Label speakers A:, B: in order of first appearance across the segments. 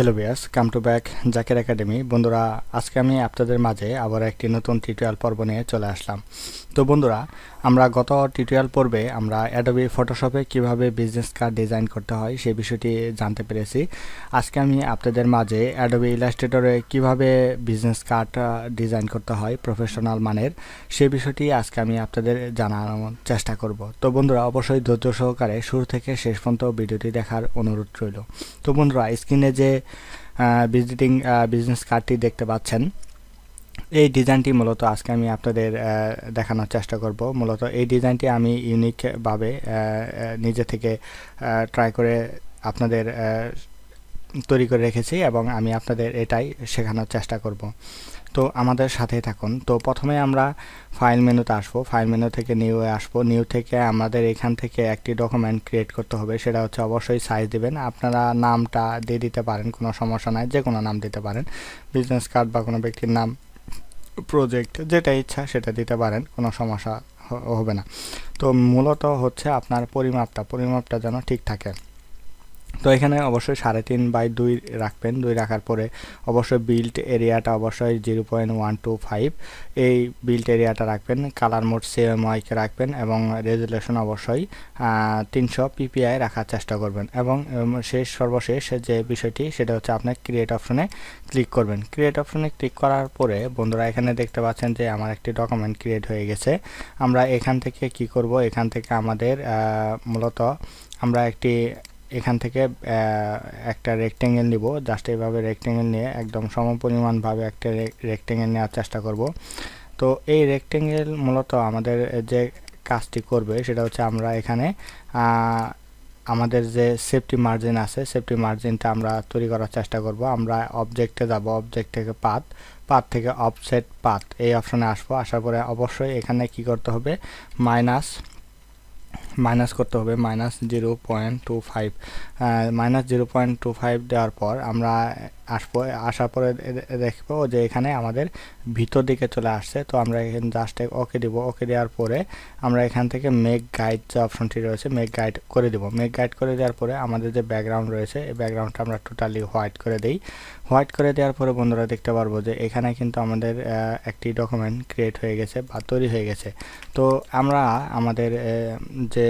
A: Hello viewers, come to back Zakir academy. বন্ধুরা, আজকে আমি আপনাদের মাঝে আবার একটি নতুন টিউটোরিয়াল পর্ব নিয়ে চলে আসলাম। তো বন্ধুরা, আমরা গত টিউটোরিয়াল পর্বে আমরা অ্যাডোবি ফটোশপে কিভাবে বিজনেস কার্ড ডিজাইন করতে হয় সেই বিষয়টি জানতে পেরেছি। আজকে আমি আপনাদের মাঝে অ্যাডোবি ইলাস্ট্রেটরে কিভাবে বিজনেস কার্ড ডিজাইন করতে হয় প্রফেশনাল মানের সেই বিষয়টি আজকে আমি আপনাদের জানানোর চেষ্টা করব। তো বন্ধুরা, অবশ্যই ধৈর্য সহকারে শুরু থেকে শেষ পর্যন্ত ভিডিওটি দেখার অনুরোধ রইল। তো বন্ধুরা, স্ক্রিনে যে ভিজিটিং বিজনেস কার্ডটি দেখতে পাচ্ছেন, এই ডিজাইনটি মূলত আজকে আমি আপনাদের দেখানোর চেষ্টা করব। মূলত এই ডিজাইনটি আমি ইউনিকভাবে নিজে থেকে ট্রাই করে আপনাদের তৈরি করে রেখেছি এবং আমি আপনাদের এটাই শেখানোর চেষ্টা করব। তো আমাদের সাথেই থাকুন। তো প্রথমে আমরা ফাইল মেনুতে আসবো, ফাইল মেনু থেকে নিউয়ে আসবো। নিউ থেকে আমাদের এখান থেকে একটি ডকুমেন্ট ক্রিয়েট করতে হবে, সেটা হচ্ছে অবশ্যই সাইজ দিবেন। আপনারা নামটা দিয়ে দিতে পারেন, কোনো সমস্যা নাই, যে কোনো নাম দিতে পারেন, বিজনেস কার্ড বা কোনো ব্যক্তির নাম, প্রজেক্ট, যেটা ইচ্ছা সেটা দিতে পারেন, কোনো সমস্যা হবে না। তো মূলত হচ্ছে আপনার পরিমাপটা যেন ঠিক থাকে। তো এখানে অবশ্যই 3.5/2 রাখবেন। 2 রাখার পরে অবশ্যই বিল্ড এরিয়াটা অবশ্যই 0.125 এই বিল্ড এরিয়াটা রাখবেন। কালার মোড CMYK রাখবেন এবং রেজুলেশন অবশ্যই 300 ppi রাখার চেষ্টা করবেন। এবং সর্বশেষ যে বিষয়টি সেটা হচ্ছে আপনার ক্রিয়েট অপশনে ক্লিক করবেন। ক্রিয়েট অপশনে ক্লিক করার পরে বন্ধুরা, এখানে দেখতে পাচ্ছেন যে আমার একটি ডকুমেন্ট ক্রিয়েট হয়ে গেছে। আমরা এখান থেকে কি করব, এখান থেকে আমাদের মূলত আমরা এখান থেকে একটা রেক্টেঙ্গেল নিব। জাস্ট এইভাবে রেক্টেঙ্গেল নিয়ে একদম সমপরিমাণভাবে একটা রেক্টেঙ্গেল নেওয়ার চেষ্টা করব। তো এই রেক্টেঙ্গেল মূলত আমাদের যে কাজটি করবে সেটা হচ্ছে আমরা এখানে আমাদের যে সেফটি মার্জিন আছে, সেফটি মার্জিনটা আমরা তৈরি করার চেষ্টা করব। আমরা অবজেক্টে যাব, অবজেক্ট থেকে পাথ থেকে অফসেট পাথ এই অপশনে আসবো। আসার পরে অবশ্যই এখানে কি করতে হবে, মাইনাস করতে হবে -0.25। -0.25 দেওয়ার পর আমরা আসার পরে দেখবো যে এখানে আমাদের ভিতর দিকে চলে আসছে। তো আমরা এখানে জাস্ট ওকে দিব। ওকে দেওয়ার পরে আমরা এখান থেকে মেক গাইড যে অপশনটি রয়েছে, মেক গাইড করে দিব। মেক গাইড করে দেওয়ার পরে আমাদের যে ব্যাকগ্রাউন্ড রয়েছে, এই ব্যাকগ্রাউন্ডটা আমরা টোটালি হোয়াইট করে দিই। হোয়াইট করে দেওয়ার পরে বন্ধুরা দেখতে পারবো যে এখানে কিন্তু আমাদের একটি ডকুমেন্ট ক্রিয়েট হয়ে গেছে বা তৈরি হয়ে গেছে। তো আমরা আমাদের যে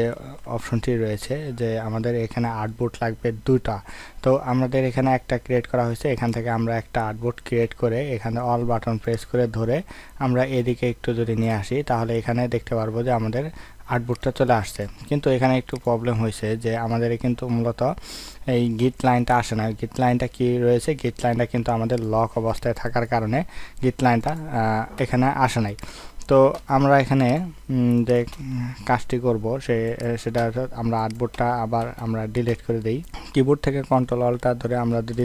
A: অপশনটি রয়েছে যে আমাদের এখানে আর্টবোর্ড লাগবে 2টা। তো আমাদের এখানে একটা ক্রিয়েট করা হয়েছে, এখান থেকে আমরা একটা আর্টবোর্ড ক্রিয়েট করে এখানে অল বাটন প্রেস করে ধরে আমরা এদিকে একটু যদি নিয়ে আসি, তাহলে এখানে দেখতে পারবো যে আমাদের আর্টবোর্ডটা চলে আসছে। কিন্তু এখানে একটু প্রবলেম হয়েছে যে আমাদের কিন্তু মূলত এই গিট লাইনটা আসে না। গিট লাইনটা কি রয়েছে, গিট লাইনটা কিন্তু আমাদের লক অবস্থায় থাকার কারণে গিট লাইনটা এখানে আসে নাই। তো আমরা এখানে যে কাজটি করব সেটা আমরা আর্টবোর্ডটা আবার আমরা ডিলিট করে দিই। কিবোর্ড থেকে কন্ট্রোল অল্টা ধরে আমরা যদি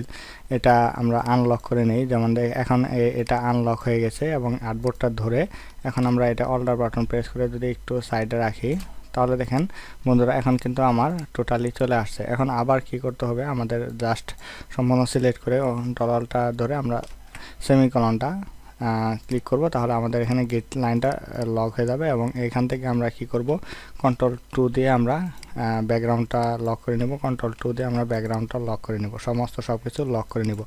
A: এটা আমরা আনলক করে নিই, যেমন এখন এটা আনলক হয়ে গেছে এবং আর্টবোর্ডটা ধরে এখন আমরা এটা অল্টার বাটন প্রেস করে যদি একটু সাইডে রাখি, তাহলে দেখেন বন্ধুরা এখন কিন্তু আমার টোটালি চলে আসছে। এখন আবার কি করতে হবে, আমাদের জাস্ট সম্পূর্ণ সিলেক্ট করে কন্ট্রোল অল্টা ধরে আমরা সেমিকলনটা ক্লিক করব, তাহলে আমাদের এখানে গেট লাইনটা লক হয়ে যাবে। এবং এখান থেকে আমরা কি করব, Ctrl+2 দিয়ে আমরা ব্যাকগ্রাউন্ডটা লক করে নেব। Ctrl+2 দিয়ে আমরা ব্যাকগ্রাউন্ডটা লক করে নেব, সব কিছু লক করে নেব।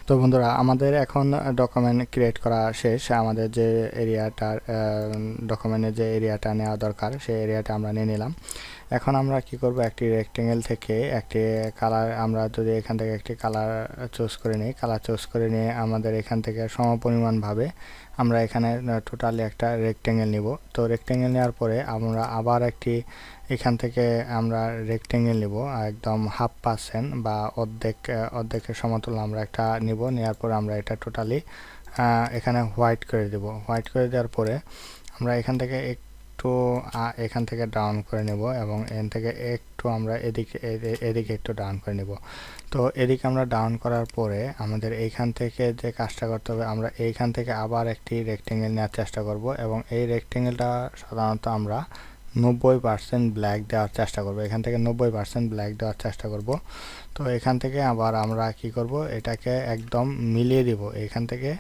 A: তো বন্ধুরা, আমাদের এখন ডকুমেন্ট ক্রিয়েট করা শেষ। আমাদের যে এরিয়াটার ডকুমেন্টের যে এরিয়াটা নেওয়া দরকার সেই এরিয়াটা আমরা নিয়ে নিলাম। এখন আমরা কি করব, একটি রেক্টেঙ্গেল থেকে একটি কালার, আমরা যদি এখান থেকে একটি কালার চুজ করে নিই, কালার চুজ করে নিয়ে আমাদের এখান থেকে সমপরিমাণভাবে আমরা এখানে টোটালি একটা রেক্টেঙ্গেল নিব। তো রেক্টেঙ্গেল নেওয়ার পরে আমরা আবার এখান থেকে আমরা রেক্টেঙ্গেল নিব একদম 1/2% বা অর্ধেকের সমতুল্য আমরা একটা নিব। নেওয়ার পরে আমরা এটা টোটালি এখানে হোয়াইট করে দেব। হোয়াইট করে দেওয়ার পরে আমরা এখান থেকে এখান থেকে ডাউন করে নেব এবং এখান থেকে একটু আমরা এদিকে একটু ডাউন করে নেব। তো এদিকে আমরা ডাউন করার পরে আমাদের এইখান থেকে যে কাজটা করতে হবে, আমরা এইখান থেকে আবার একটি রেক্টেঙ্গেল নেওয়ার চেষ্টা করব এবং এই রেক্টেঙ্গেলটা সাধারণত আমরা 90% ব্ল্যাক দেওয়ার চেষ্টা করব। এখান থেকে 90% ব্ল্যাক দেওয়ার চেষ্টা করব। তো এখান থেকে আবার আমরা কি করব, এটাকে একদম মিলিয়ে দিব। এখান থেকে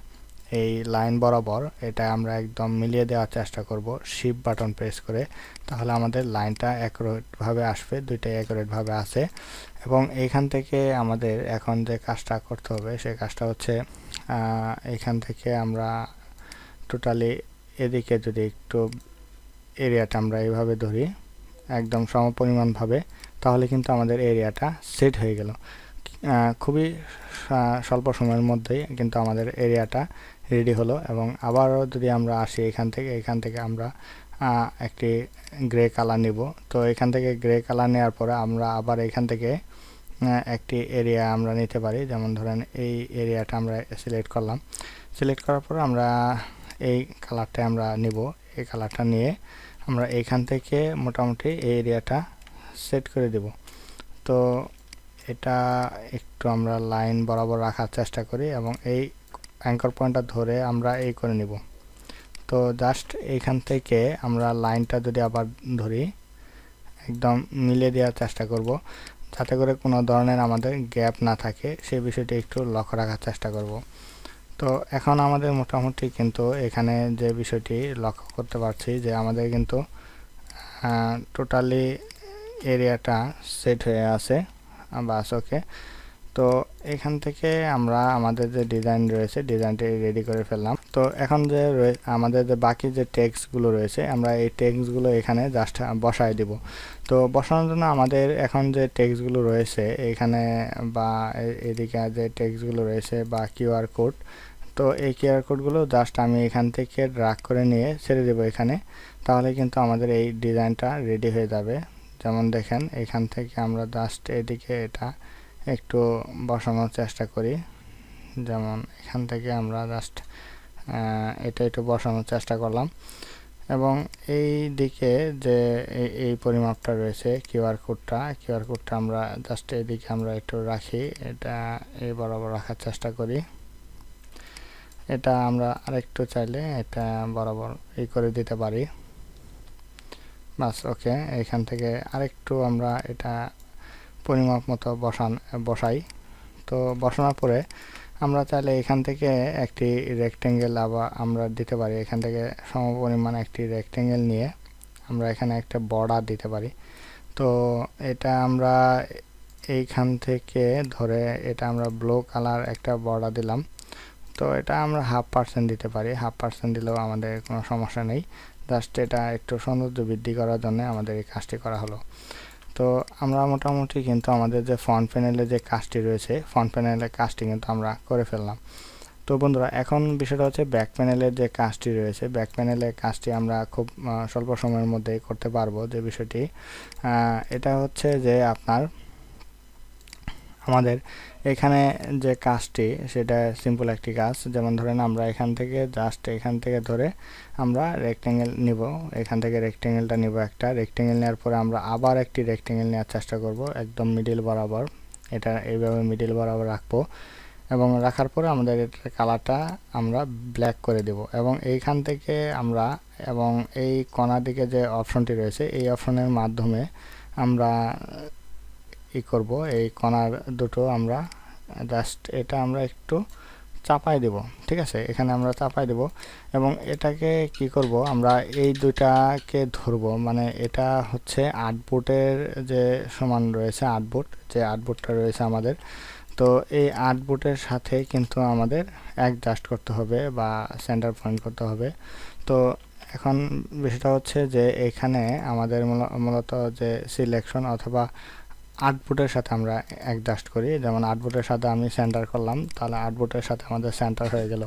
A: এই লাইন বরাবর এটা আমরা একদম মিলিয়ে দেওয়ার চেষ্টা করব শিফট বাটন প্রেস করে। তাহলে আমাদের লাইনটা অ্যাকুরেটভাবে আসবে, দুইটাই অ্যাকুরেটভাবে আসে। এবং এইখান থেকে আমাদের এখন যে কাজটা করতে হবে সেই কাজটা হচ্ছে এইখান থেকে আমরা টোটালি এদিকে যদি একটু এরিয়াটা আমরা এইভাবে ধরি একদম সমপরিমাণভাবে, তাহলে কিন্তু আমাদের এরিয়াটা সেট হয়ে গেল। খুবই স্বল্প সময়ের মধ্যেই কিন্তু আমাদের এরিয়াটা রেডি হলো। এবং আবারও যদি আমরা আসি এখান থেকে আমরা একটি গ্রে কালার নিব। তো এখান থেকে গ্রে কালার নেওয়ার পরে আমরা আবার এখান থেকে একটি এরিয়া আমরা নিতে পারি। যেমন ধরেন এই এরিয়াটা আমরা সিলেক্ট করলাম, সিলেক্ট করার পর আমরা এই কালারটা আমরা নিব। এই কালারটা নিয়ে আমরা এইখান থেকে মোটামুটি এই এরিয়াটা সেট করে দেব। তো এটা একটু আমরা লাইন বরাবর রাখার চেষ্টা করি এবং এই অ্যাঙ্কর পয়েন্টটা ধরে আমরা এই করে নিব। তো জাস্ট এইখান থেকে আমরা লাইনটা যদি আবার ধরি একদম মিলিয়ে দেওয়ার চেষ্টা করব, যাতে করে কোনো ধরনের আমাদের গ্যাপ না থাকে, সেই বিষয়টি একটু লক্ষ্য রাখার চেষ্টা করব। তো এখন আমাদের মোটামুটি কিন্তু এখানে যে বিষয়টি লক্ষ্য করতে পারছি যে আমাদের কিন্তু টোটালি এরিয়াটা সেট হয়ে আছে। বাস ওকে। তো এখান থেকে আমরা আমাদের যে ডিজাইন রয়েছে ডিজাইনটি রেডি করে ফেললাম। তো এখন যে আমাদের যে বাকি যে টেক্সটগুলো রয়েছে আমরা এই টেক্সটগুলো এখানে জাস্ট বসায় দিব। তো বসানোর জন্য আমাদের এখন যে টেক্সটগুলো রয়েছে এখানে বা এদিকে যে টেক্সটগুলো রয়েছে বা কিউআর কোড, তো এই কিউআর কোডগুলো জাস্ট আমি এখান থেকে ড্র্যাগ করে নিয়ে ছেড়ে দেবো এখানে। তাহলে কিন্তু আমাদের এই ডিজাইনটা রেডি হয়ে যাবে। যেমন দেখেন এখান থেকে আমরা জাস্ট এদিকে এটা একটু বসানোর চেষ্টা করি। যেমন এখান থেকে আমরা জাস্ট এটা একটু বসানোর চেষ্টা করলাম এবং এই দিকে যে এই পরিমাপটা রয়েছে কিউআর কোডটা আমরা জাস্ট এদিকে আমরা একটু রাখি, এটা এই বরাবর রাখার চেষ্টা করি। এটা আমরা আরেকটু চাইলে এটা বরাবর এই করে দিতে পারি। বাস ওকে। এখান থেকে আরেকটু আমরা এটা পরিমাপ মতো বসাই। তো বসানোর পরে আমরা চাইলে এখান থেকে একটি রেক্টেঙ্গেল আবার আমরা দিতে পারি। এখান থেকে সমপরিমাণ একটি রেক্টেঙ্গেল নিয়ে আমরা এখানে একটা বর্ডার দিতে পারি। তো এটা আমরা এইখান থেকে ধরে এটা আমরা ব্লু কালার একটা বর্ডার দিলাম। তো এটা আমরা 0.5% দিতে পারি, 0.5% দিলেও আমাদের কোনো সমস্যা নেই। জাস্ট এটা একটু সৌন্দর্য বৃদ্ধি করার জন্য আমাদের এই কাজটি করা হলো। তো আমরা মোটামুটি কিন্তু আমাদের যে ফ্রন্ট প্যানেলে যে কাজটি রয়েছে ফ্রন্ট প্যানেলের কাজটি কিন্তু আমরা করে ফেললাম। তো বন্ধুরা এখন বিষয়টা হচ্ছে ব্যাক প্যানেলের যে কাজটি রয়েছে, ব্যাক প্যানেলের কাজটি আমরা খুব স্বল্প সময়ের মধ্যেই করতে পারবো। যে বিষয়টি এটা হচ্ছে যে আপনার আমাদের এখানে যে কাজটি সেটা সিম্পল একটি কাজ। যেমন ধরেন আমরা এখান থেকে জাস্ট এখান থেকে ধরে আমরা রেক্টেঙ্গেল নিব, এখান থেকে রেক্টেঙ্গেলটা নিব, একটা রেক্টেঙ্গেল নেওয়ার পরে আমরা আবার একটি রেক্টেঙ্গেল নেওয়ার চেষ্টা করব একদম মিডিল বরাবর। এটা এইভাবে মিডিল বরাবর রাখবো এবং রাখার পরে আমাদের এটার কালারটা আমরা ব্ল্যাক করে দেব এবং এইখান থেকে আমরা এবং এই কোণার দিকে যে অপশনটি রয়েছে এই অপশনের মাধ্যমে আমরা করব এই কোণার দুটো আমরা জাস্ট এটা আমরা একটু চাপাই দেব। ঠিক আছে, এখানে আমরা চাপাই দেব এবং এটাকে কি করব আমরা এই দুটাকে ধরব, মানে এটা হচ্ছে 8 ফুটের যে সমান রয়েছে, 8 ফুট যে 8 ফুটটা রয়েছে আমাদের। তো এই 8 ফুটের সাথে কিন্তু আমাদের অ্যাডজাস্ট করতে হবে বা সেন্টার পয়েন্ট করতে হবে। তো এখন বিষয়টা হচ্ছে যে এখানে আমাদের মূলত যে সিলেকশন অথবা 8 ফুটের সাথে আমরা অ্যাডজাস্ট করি। যেমন 8 ফুটের সাথে আমি সেন্টার করলাম, তাহলে 8 ফুটের সাথে আমাদের সেন্টার হয়ে গেল।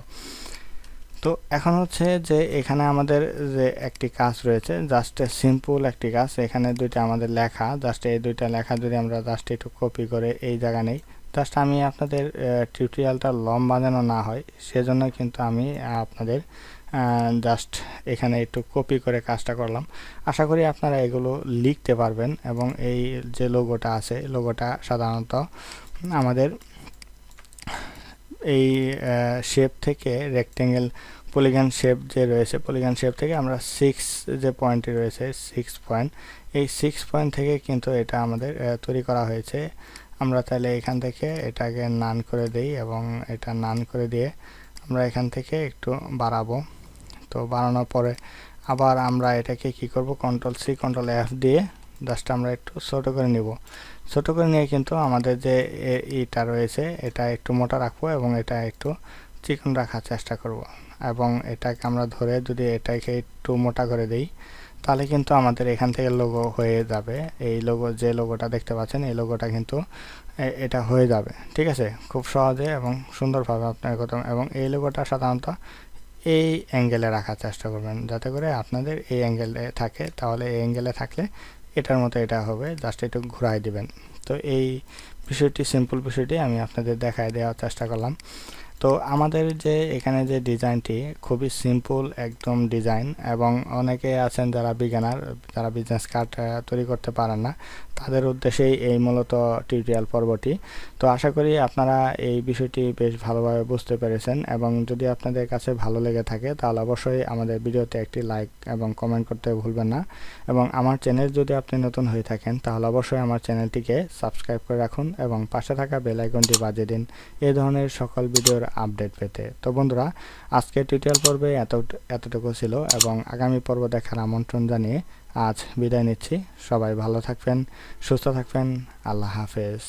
A: তো এখন হচ্ছে যে এখানে আমাদের যে একটি কাজ রয়েছে, জাস্ট সিম্পল একটি কাজ। এখানে দুইটা আমাদের লেখা, জাস্ট এই দুইটা লেখা যদি আমরা জাস্ট একটু কপি করে এই জায়গা নেই, জাস্ট আমি আপনাদের টিউটোরিয়ালটা লম্বা যেন না হয় সেজন্য কিন্তু আমি আপনাদের জাস্ট এখানে একটু কপি করে কাজটা করলাম। আশা করি আপনারা এগুলো লিখতে পারবেন এবং এই যে লোগোটা আছে লোগোটা সাধারণত আমাদের এই শেপ থেকে রেক্টেঙ্গেল পলিগন শেপ যে রয়েছে পলিগন শেপ থেকে আমরা 6 যে পয়েন্টটি রয়েছে 6 পয়েন্ট, এই 6 পয়েন্ট থেকে কিন্তু এটা আমাদের তৈরি করা হয়েছে। আমরা তাহলে এখান থেকে এটাকে নান করে দেই এবং এটা নান করে দিয়ে আমরা এখান থেকে একটু বাড়াবো। তো বাড়ানোর পরে আবার আমরা এটাকে কি করব, কন্ট্রোল সি কন্ট্রোল এফ দিয়ে জাস্ট আমরা একটু ছোট করে নিব। ছোট করে নিয়ে কিন্তু আমাদের যে ইটা রয়েছে এটা একটু মোটা রাখবো এবং এটা একটু চিকন রাখার চেষ্টা করব। এবং এটাকে আমরা ধরে যদি এটাকে একটু মোটা করে দেই তাহলে কিন্তু আমাদের এখান থেকে লোগো হয়ে যাবে। এই লোগো, যে লোগোটা দেখতে পাচ্ছেন, এই লোগোটা কিন্তু এটা হয়ে যাবে। ঠিক আছে, খুব সহজে এবং সুন্দরভাবে আপনার কথা। এবং এই লোগোটা সাধারণত এই অ্যাঙ্গেলে রাখার চেষ্টা করবেন যাতে করে আপনাদের এই অ্যাঙ্গেলে থাকে। তাহলে এই অ্যাঙ্গেলে থাকলে এটার মতো এটা হবে, জাস্ট একটু ঘুরাই দিবেন। তো এই বিষয়টি, সিম্পল বিষয়টি আমি আপনাদের দেখায় দেওয়ার চেষ্টা করলাম। তো আমাদের যে এখানে যে ডিজাইনটি খুবই সিম্পল একদম ডিজাইন, এবং অনেকে আছেন যারা বিগিনার, যারা বিজনেস কার্ড তৈরি করতে পারেন না, তাদের উদ্দেশ্যেই এই মূলত টিউটোরিয়াল পর্বটি। তো আশা করি আপনারা এই বিষয়টি বেশ ভালোভাবে বুঝতে পেরেছেন, এবং যদি আপনাদের কাছে ভালো লেগে থাকে তাহলে অবশ্যই আমাদের ভিডিওতে একটি লাইক এবং কমেন্ট করতে ভুলবেন না। এবং আমার চ্যানেল যদি আপনি নতুন হয়ে থাকেন তাহলে অবশ্যই আমার চ্যানেলটিকে সাবস্ক্রাইব করে রাখুন এবং পাশে থাকা বেল আইকনটি বাজিয়ে দিন এই ধরনের সকল ভিডিওর আপডেট পেতে। তো বন্ধুরা, আজকের টিউটোরিয়াল পর্বে এতটুকু ছিল, এবং আগামী পর্ব দেখার আমন্ত্রণ জানিয়ে আজ বিদায় নিচ্ছি। সবাই ভালো থাকবেন, সুস্থ থাকবেন। আল্লাহ হাফেজ।